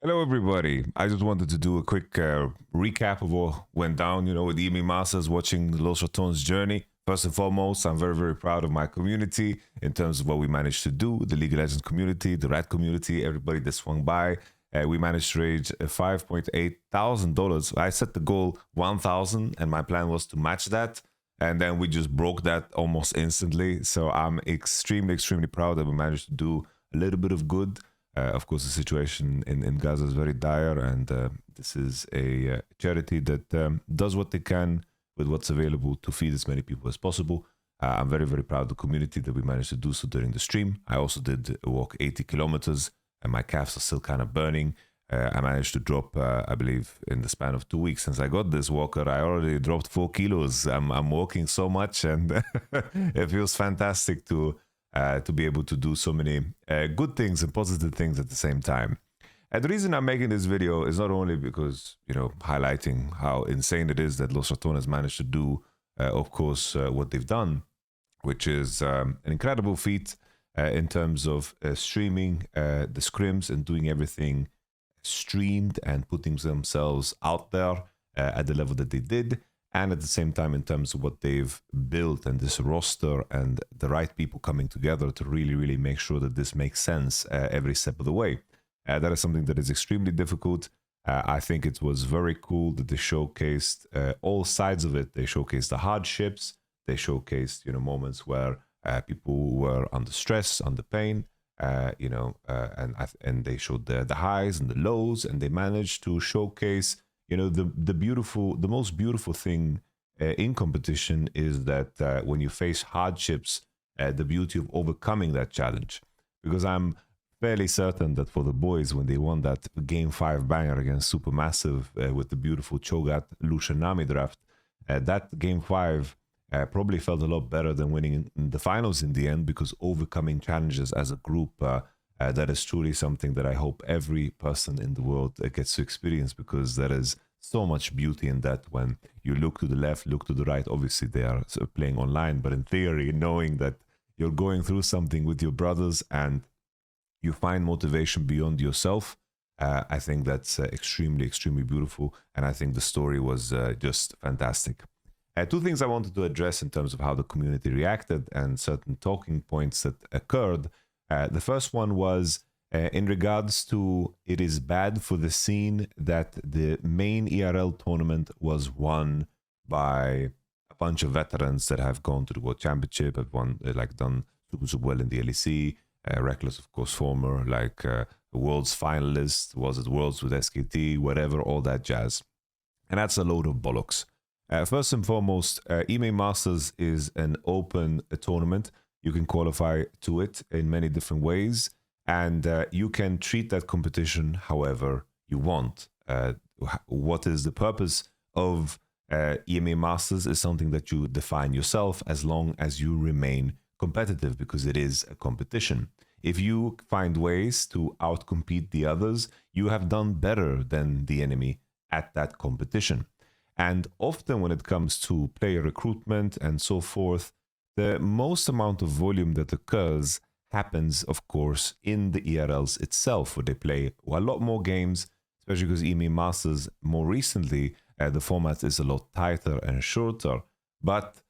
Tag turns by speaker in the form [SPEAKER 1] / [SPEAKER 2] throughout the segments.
[SPEAKER 1] Hello, everybody. I just wanted to do a quick recap of what went down, with the EMEA Masters, watching Los Ratones' journey. First and foremost, I'm very, very proud of my community in terms of what we managed to do. The League of Legends community, the RAT community, everybody that swung by. We managed to raise $5,800. I set the goal 1,000, and my plan was to match that. And then we just broke that almost instantly. So I'm extremely, extremely proud that we managed to do a little bit of good. Of course, the situation in Gaza is very dire, and this is a charity that does what they can with what's available to feed as many people as possible. I'm very, very proud of the community that we managed to do so during the stream. I also did walk 80 kilometers, and my calves are still kind of burning. I managed to drop, I believe, in the span of 2 weeks since I got this walker, I already dropped 4 kilos. I'm walking so much, and it feels fantastic to be able to do so many good things and positive things at the same time. And the reason I'm making this video is not only because, highlighting how insane it is that Los Ratones managed to do, of course, what they've done, which is an incredible feat in terms of streaming the scrims and doing everything streamed and putting themselves out there at the level that they did. And at the same time, in terms of what they've built and this roster and the right people coming together to really, really make sure that this makes sense every step of the way. That is something that is extremely difficult. I think it was very cool that they showcased all sides of it. They showcased the hardships. They showcased, moments where people were under stress, under pain, and they showed the highs and the lows, and they managed to showcase the most beautiful thing in competition is that when you face hardships, the beauty of overcoming that challenge. Because I'm fairly certain that for the boys, when they won that Game 5 banger against Supermassive with the beautiful Cho'Gath Lucian Nami draft, that Game 5 probably felt a lot better than winning in the finals in the end, because overcoming challenges as a group, that is truly something that I hope every person in the world gets to experience, because there is so much beauty in that. When you look to the left, look to the right, obviously they are playing online, but in theory, knowing that you're going through something with your brothers and you find motivation beyond yourself, I think that's extremely, extremely beautiful. And I think the story was just fantastic. Two things I wanted to address in terms of how the community reacted and certain talking points that occurred. The first one was in regards to it is bad for the scene that the main ERL tournament was won by a bunch of veterans that have gone to the World Championship, have won, done super well in the LEC. Reckless, of course, former, world's finalist, was at Worlds with SKT, whatever, all that jazz. And that's a load of bollocks. First and foremost, EMEA Masters is an open tournament. You can qualify to it in many different ways, and you can treat that competition however you want. What is the purpose of EMEA Masters is something that you define yourself, as long as you remain competitive, because it is a competition. If you find ways to outcompete the others, you have done better than the enemy at that competition. And often when it comes to player recruitment and so forth, the most amount of volume that occurs happens, of course, in the ERLs itself, where they play a lot more games, especially because EMEA Masters, more recently, the format is a lot tighter and shorter. But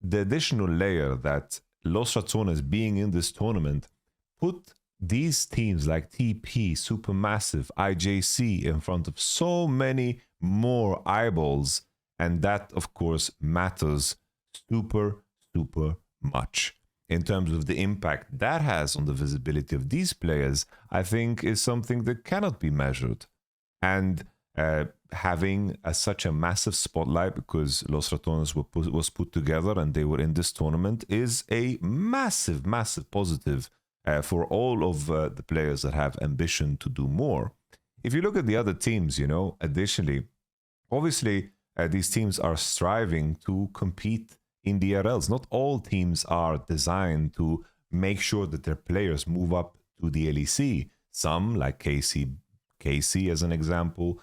[SPEAKER 1] the additional layer that Los Ratones being in this tournament put these teams like TP, Supermassive, IJC in front of so many more eyeballs, and that, of course, matters super much. In terms of the impact that has on the visibility of these players, I think is something that cannot be measured. And having such a massive spotlight, because Los Ratones was put together and they were in this tournament, is a massive positive for all of the players that have ambition to do more. If you look at the other teams, additionally, obviously these teams are striving to compete in the ERLs. Not all teams are designed to make sure that their players move up to the LEC. Some, like KC as an example,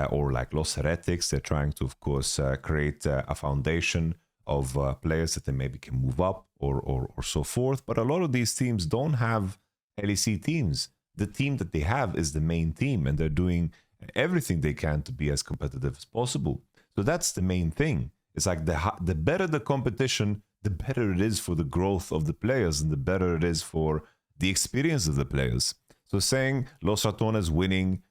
[SPEAKER 1] or like Los Heretics, they're trying to, of course, create a foundation of players that they maybe can move up or so forth. But a lot of these teams don't have LEC teams. the team that they have is the main team, and they're doing everything they can to be as competitive as possible. So that's the main thing. It's like the better the competition, the better it is for the growth of the players, and the better it is for the experience of the players. So saying Los Ratones winning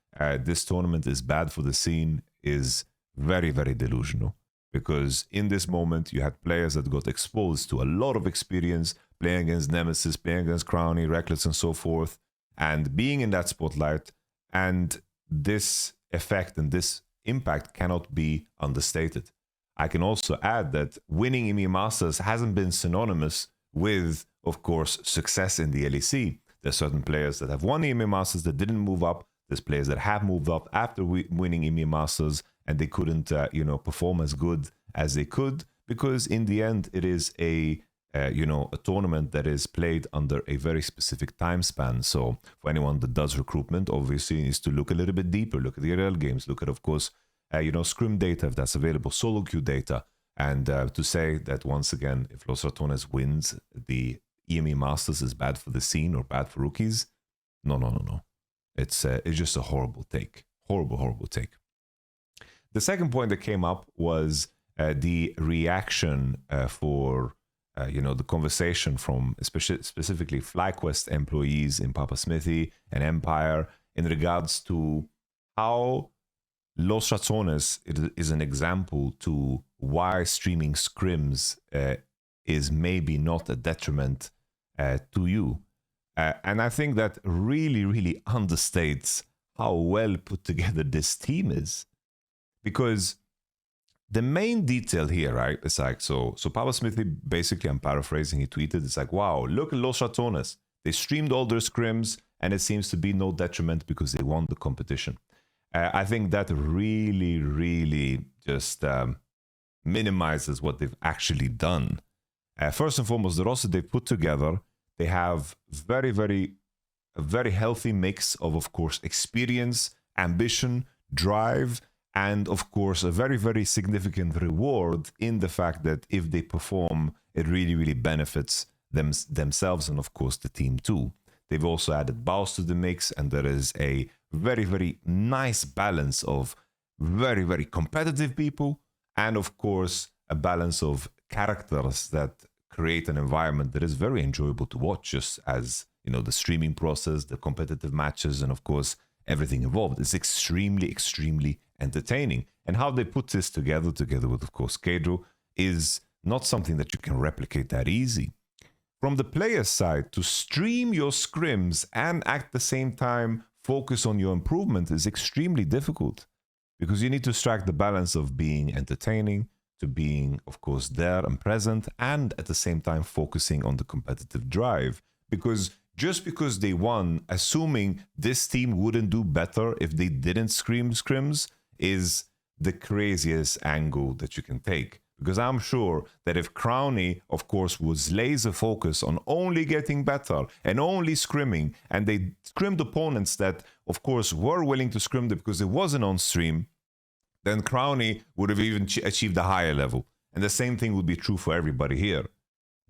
[SPEAKER 1] this tournament is bad for the scene is very, very delusional. Because in this moment, you had players that got exposed to a lot of experience, playing against Nemesis, playing against Crowny, Reckless, and so forth, and being in that spotlight. And this effect and this impact cannot be understated. I can also add that winning EMEA Masters hasn't been synonymous with, of course, success in the LEC. There's certain players that have won the EMEA Masters that didn't move up. There's players that have moved up after winning EMEA Masters, and they couldn't, perform as good as they could, because in the end, it is a tournament that is played under a very specific time span. So for anyone that does recruitment, obviously needs to look a little bit deeper, look at the RL games, look at, of course, scrim data if that's available, solo queue data, and to say that once again, if Los Ratones wins the EMEA Masters is bad for the scene or bad for rookies, no. It's just a horrible take, horrible take. The second point that came up was the reaction for the conversation from specifically FlyQuest employees in Papa Smithy and Empire in regards to how Los Ratones is an example to why streaming scrims is maybe not a detriment to you. And I think that really, really understates how well put together this team is. Because the main detail here, right, it's like, so Papa Smithy, basically, I'm paraphrasing, he tweeted, it's like, wow, look at Los Ratones. They streamed all their scrims, and it seems to be no detriment because they won the competition. I think that really, really just minimizes what they've actually done. First and foremost, the roster they put together, they have a very healthy mix of course, experience, ambition, drive, and of course, a very, very significant reward in the fact that if they perform, it really, really benefits themselves and of course the team too. They've also added Baus to the mix, and there is a very, very nice balance of very, very competitive people and of course a balance of characters that create an environment that is very enjoyable to watch, just as, the streaming process, the competitive matches, and of course, everything involved is extremely, extremely entertaining. And how they put this together with, of course, Kedro, is not something that you can replicate that easy. From the player side, to stream your scrims and at the same time focus on your improvement is extremely difficult, because you need to strike the balance of being entertaining, to being, of course, there and present, and at the same time focusing on the competitive drive. Because just because they won, assuming this team wouldn't do better if they didn't stream scrims is the craziest angle that you can take. Because I'm sure that if Crowny, of course, was laser focused on only getting better and only scrimming, and they scrimmed opponents that, of course, were willing to scrim them because it wasn't on stream, then Crowny would have even achieved a higher level. And the same thing would be true for everybody here.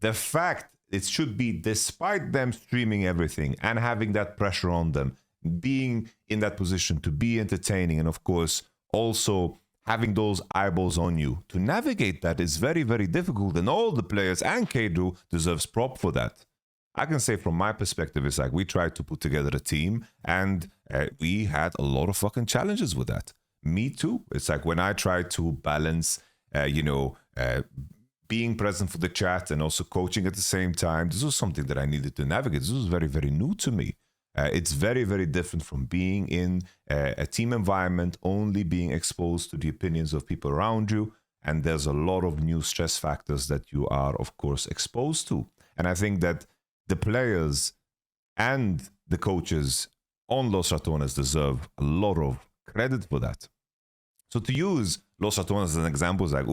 [SPEAKER 1] The fact it should be, despite them streaming everything and having that pressure on them, being in that position to be entertaining, and of course, also having those eyeballs on you, to navigate that is very, very difficult. And all the players and Kedro deserves prop for that. I can say from my perspective, it's like we tried to put together a team and we had a lot of fucking challenges with that. Me too. It's like when I tried to balance, being present for the chat and also coaching at the same time, this was something that I needed to navigate. This was very, very new to me. It's very, very different from being in a team environment, only being exposed to the opinions of people around you. And there's a lot of new stress factors that you are, of course, exposed to. And I think that the players and the coaches on Los Ratones deserve a lot of credit for that. So to use Los Ratones as an example is like,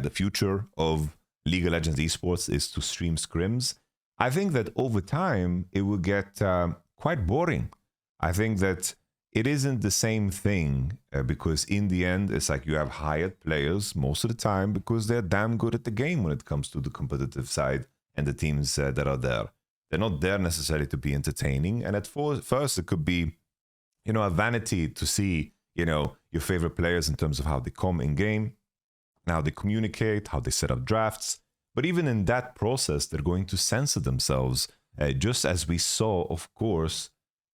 [SPEAKER 1] the future of League of Legends esports is to stream scrims. I think that over time, it will get quite boring. I think that it isn't the same thing because in the end, it's like you have hired players most of the time because they're damn good at the game when it comes to the competitive side and the teams that are there. They're not there necessarily to be entertaining. And at first, it could be, a vanity to see, your favorite players in terms of how they come in game, how they communicate, how they set up drafts. But even in that process, they're going to censor themselves, just as we saw, of course,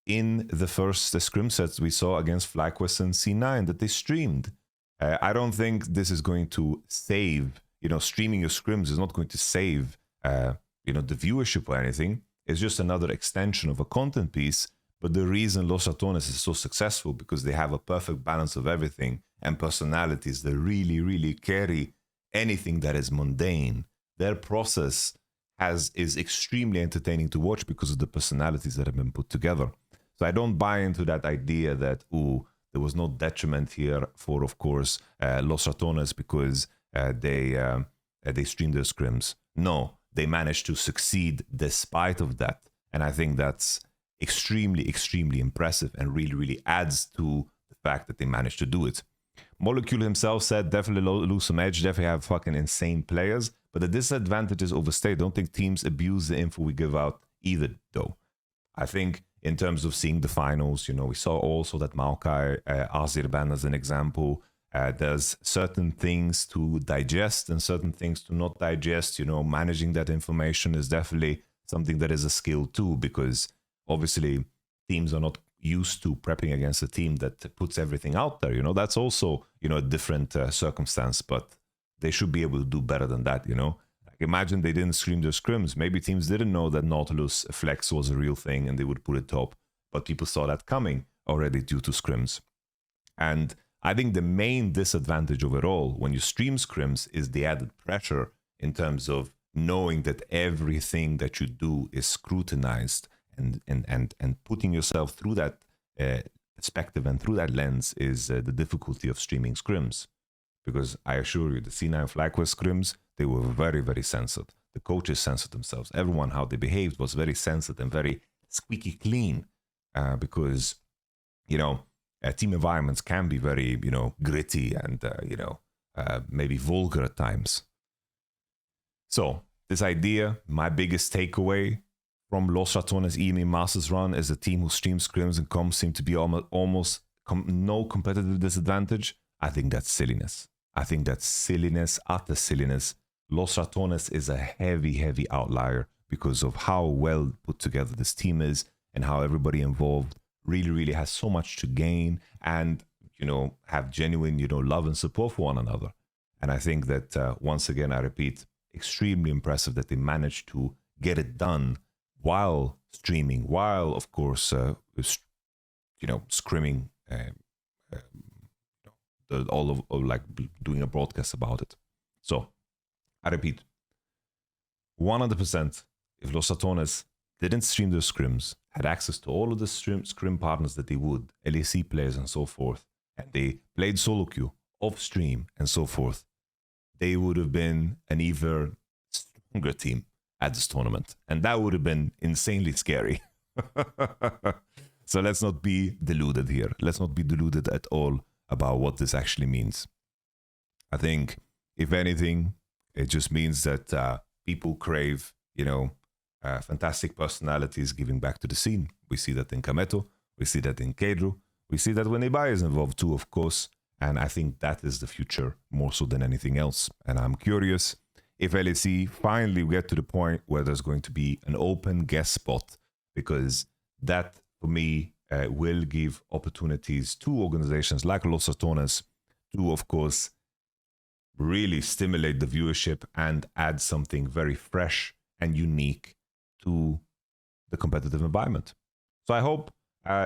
[SPEAKER 1] in the first scrim sets we saw against FlyQuest and C9 that they streamed. I don't think this is going to save, streaming your scrims is not going to save, the viewership or anything. It's just another extension of a content piece. But the reason Los Ratones is so successful because they have a perfect balance of everything and personalities that really, really carry anything that is mundane. Their process is extremely entertaining to watch because of the personalities that have been put together. So I don't buy into that idea that, there was no detriment here for, of course, Los Ratones because they streamed their scrims. No, they managed to succeed despite of that. And I think that's extremely, extremely impressive and really, really adds to the fact that they managed to do it. Molecule himself said, definitely lose some edge, definitely have fucking insane players, but the disadvantage is overstated. Don't think teams abuse the info we give out either, though. I think in terms of seeing the finals, we saw also that Maokai, Azerbaijan as an example, there's certain things to digest and certain things to not digest. Managing that information is definitely something that is a skill too, because obviously teams are not used to prepping against a team that puts everything out there. That's also, a different circumstance, but they should be able to do better than that, Like imagine they didn't stream their scrims. Maybe teams didn't know that Nautilus Flex was a real thing and they would put it top, but people saw that coming already due to scrims. And I think the main disadvantage overall when you stream scrims is the added pressure in terms of knowing that everything that you do is scrutinized, and putting yourself through that perspective and through that lens is the difficulty of streaming scrims. Because I assure you, the C9 FlyQuest scrims, they were very, very censored. The coaches censored themselves. Everyone, how they behaved was very censored and very squeaky clean, because, team environments can be very, gritty and, maybe vulgar at times. So this idea, my biggest takeaway from Los Ratones EMEA Masters run is a team who streams scrims and comms seem to be almost no competitive disadvantage. I think that's silliness. I think that's silliness after silliness. Los Ratones is a heavy, heavy outlier because of how well put together this team is and how everybody involved really, really has so much to gain and, have genuine, love and support for one another. And I think that, once again, I repeat, extremely impressive that they managed to get it done while streaming, while, of course, scrimming, all of like doing a broadcast about it. So, I repeat, 100%, if Los Ratones didn't stream their scrims, had access to all of the scrim partners that they would, LEC players and so forth, and they played solo queue, off stream and so forth, they would have been an even stronger team at this tournament. And that would have been insanely scary. So let's not be deluded here. Let's not be deluded at all about what this actually means. I think, if anything, it just means that people crave, fantastic personalities giving back to the scene. We see that in Kameto. We see that in Kedru. We see that when Ibai is involved too, of course. And I think that is the future more so than anything else. And I'm curious if LEC finally get to the point where there's going to be an open guest spot, because that, for me, will give opportunities to organizations like Los Ratones to, of course, really stimulate the viewership and add something very fresh and unique to the competitive environment. So I hope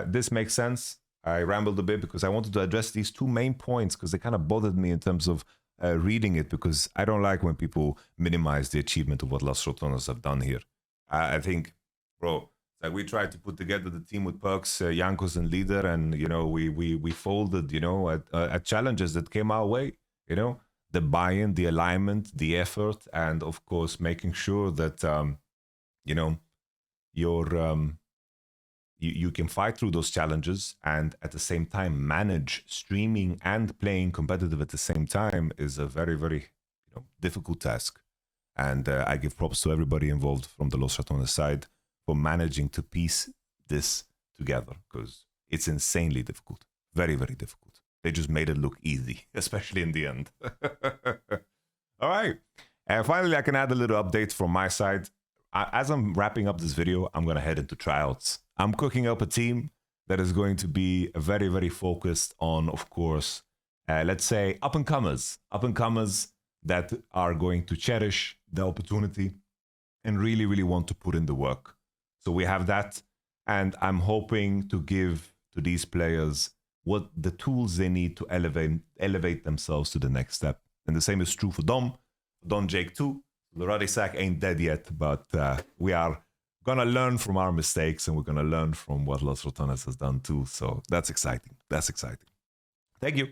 [SPEAKER 1] this makes sense. I rambled a bit because I wanted to address these two main points because they kind of bothered me in terms of reading it, because I don't like when people minimize the achievement of what Los Ratones have done here. I think, bro, like we tried to put together the team with Perks, Jankos, and Leader, and we folded, at challenges that came our way. The buy-in, the alignment, the effort, and of course making sure that you can fight through those challenges and at the same time manage streaming and playing competitive at the same time is a very, very difficult task. And I give props to everybody involved from the Los Ratones side for managing to piece this together, because it's insanely difficult. Very, very difficult. They just made it look easy, especially in the end. All right. And finally, I can add a little update from my side. As I'm wrapping up this video, I'm going to head into tryouts. I'm cooking up a team that is going to be very, very focused on, of course, let's say up-and-comers that are going to cherish the opportunity and really, really want to put in the work. So we have that, and I'm hoping to give to these players what the tools they need to elevate themselves to the next step. And the same is true for Dom Jake too. The Ruddy Sack ain't dead yet, but we are gonna learn from our mistakes, and we're gonna learn from what Los Ratones has done too. So that's exciting. That's exciting. Thank you.